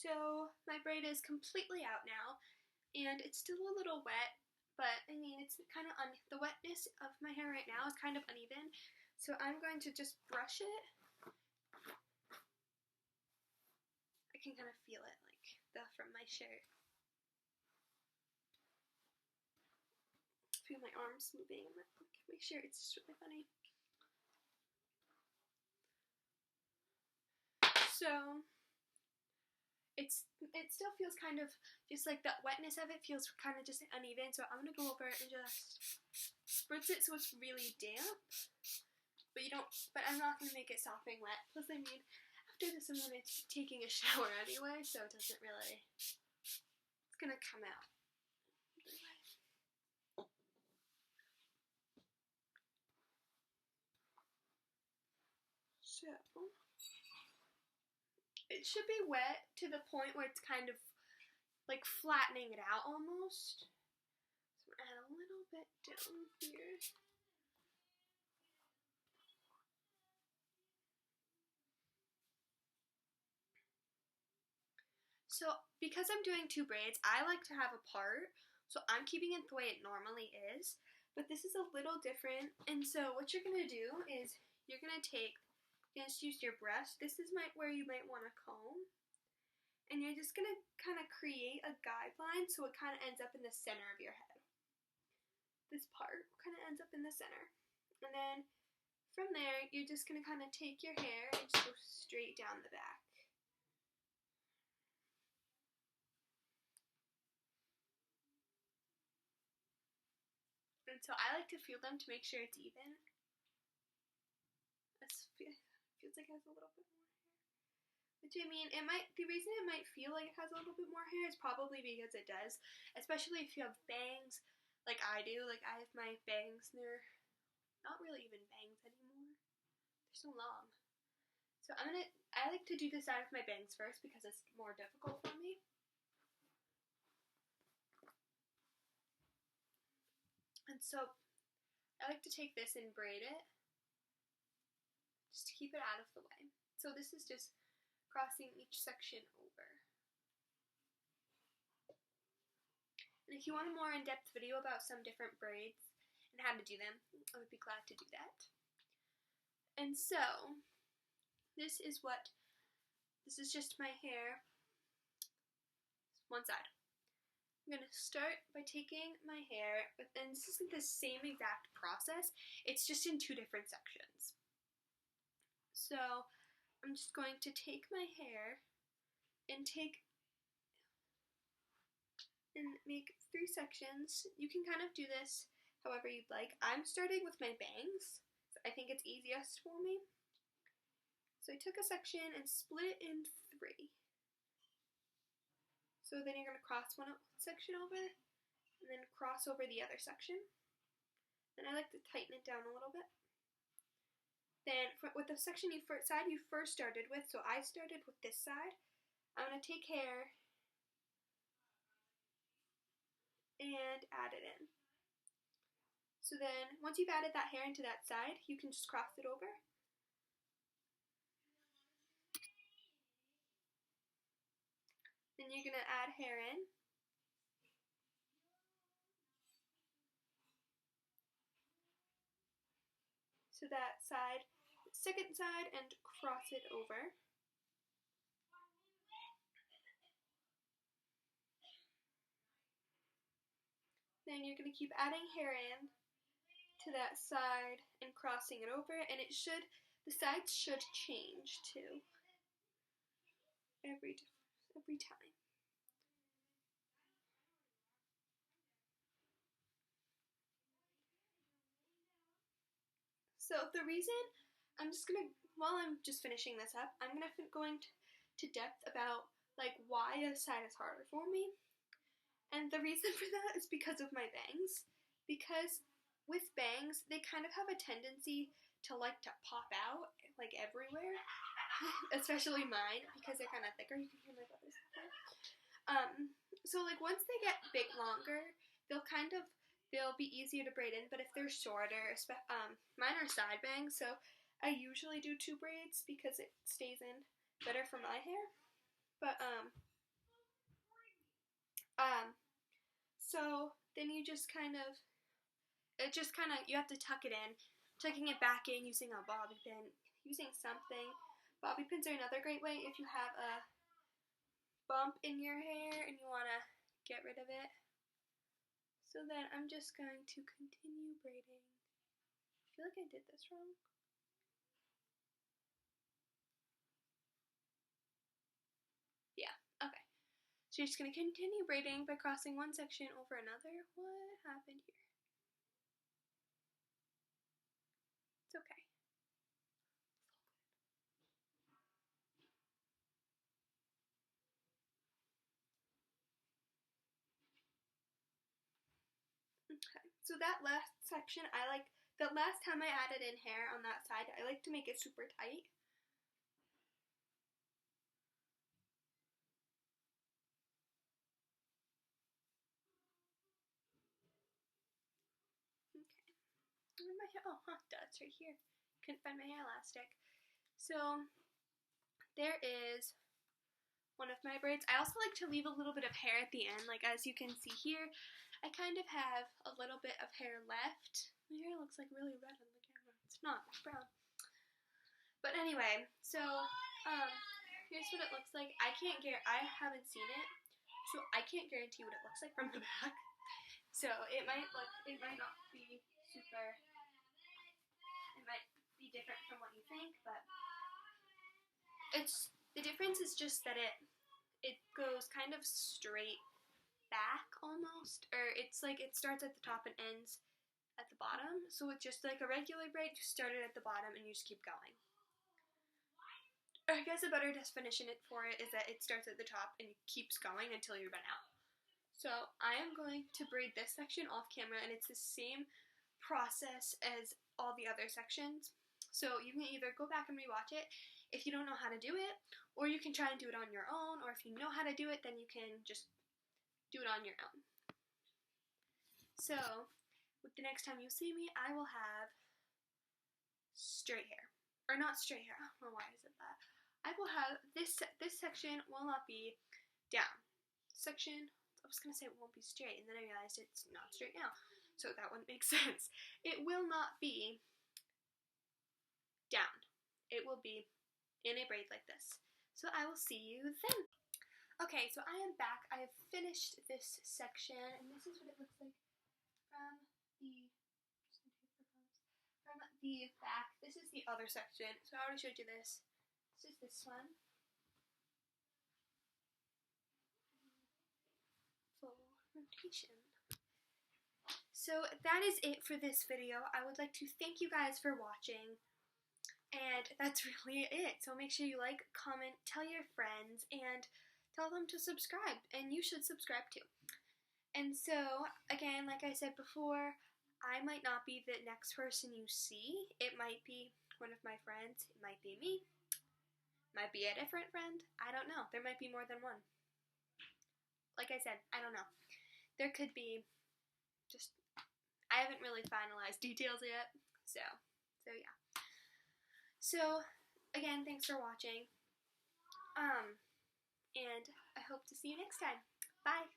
So my braid is completely out now, and it's still a little wet, but I mean it's kind of the wetness of my hair right now is kind of uneven, so I'm going to just brush it. I can kind of feel it from my shirt. Feel my arms moving. My shirt. It's just really funny. So it still feels kind of just like the wetness of it feels kind of just uneven. So I'm gonna go over and just spritz it so it's really damp. But I'm not gonna make it sopping wet. Plus, I mean, after this I'm gonna be taking a shower anyway, so it doesn't really. It's gonna come out. So it should be wet to the point where it's kind of like flattening it out almost. So I'm gonna add a little bit down here. So because I'm doing two braids, I like to have a part. So I'm keeping it the way it normally is. But this is a little different. And so what you're going to do is you're going to just use your brush. This is where you might want to comb. And you're just going to kind of create a guideline so it kind of ends up in the center of your head. This part kind of ends up in the center. And then from there, you're just going to kind of take your hair and just go straight down the back. And so I like to feel them to make sure it's even. This feels like it has a little bit more hair. Which I mean, the reason it might feel like it has a little bit more hair is probably because it does. Especially if you have bangs like I do. Like I have my bangs and they're not really even bangs anymore. They're so long. So I like to do the side of my bangs first because it's more difficult for me. And so I like to take this and braid it just to keep it out of the way. So this is just crossing each section over. And if you want a more in-depth video about some different braids and how to do them, I would be glad to do that. And so this is just my hair, one side. I'm going to start by taking my hair, and this isn't the same exact process, it's just in two different sections. So I'm just going to take my hair and make 3 sections. You can kind of do this however you'd like. I'm starting with my bangs, so I think it's easiest for me. So I took a section and split it in 3. So then you're going to cross one section over, and then cross over the other section. Then I like to tighten it down a little bit. Then with the section side you first started with, so I started with this side, I'm going to take hair and add it in. So then once you've added that hair into that side, you can just cross it over. Then you're going to add hair in. So that side, second side, and cross it over. Then you're going to keep adding hair in to that side and crossing it over, and the sides should change too every time. So the reason while I'm just finishing this up, I'm going to depth about why a side is harder for me. And the reason for that is because of my bangs. Because with bangs, they kind of have a tendency to pop out everywhere. Especially mine, because they're kind of thicker. You can hear my brother's hair. So once they get longer, they'll be easier to braid in. But if they're shorter, mine are side bangs, so I usually do 2 braids because it stays in better for my hair. But So then you just kind of, you have to tuck it in, tucking it back in using a bobby pin, using something. Bobby pins are another great way if you have a bump in your hair and you want to get rid of it. So then I'm just going to continue braiding. I feel like I did this wrong. Yeah, okay. So you're just going to continue braiding by crossing one section over another. What happened here? It's okay. Okay, so that last section, the last time I added in hair on that side, I like to make it super tight. Okay, where'd my hair, oh, it's right here. Couldn't find my hair elastic. So, there is one of my braids. I also like to leave a little bit of hair at the end, like as you can see here. I kind of have a little bit of hair left. My hair looks like really red on the camera. It's not, it's brown. But anyway, so here's what it looks like. I haven't seen it, so I can't guarantee what it looks like from the back. So it might not be super, it might be different from what you think, but the difference is just that it goes kind of straight back almost, or it's like it starts at the top and ends at the bottom. So it's just like a regular braid, you start it at the bottom and you just keep going. I guess a better definition for it is that it starts at the top and keeps going until you run out. So I am going to braid this section off camera, and it's the same process as all the other sections. So you can either go back and rewatch it if you don't know how to do it, or you can try and do it on your own, or if you know how to do it, then you can just do it on your own. So with the next time you see me, I will have straight hair. Or not straight hair, I don't know why I said that. I will have, this section will not be down. Section, I was going to say it won't be straight, and then I realized it's not straight now. So that wouldn't make sense. It will not be down. It will be in a braid like this. So I will see you then. Okay, so I am back. I have finished this section, and this is what it looks like from the back. This is the other section. So I already showed you this. This is this one. Full rotation. So that is it for this video. I would like to thank you guys for watching. And that's really it. So make sure you like, comment, tell your friends, and tell them to subscribe. And you should subscribe too. And so, again, like I said before, I might not be the next person you see. It might be one of my friends. It might be me. Might be a different friend. I don't know. There might be more than one. Like I said, I don't know. There could be just, I haven't really finalized details yet. So yeah. So, again, thanks for watching. And I hope to see you next time. Bye.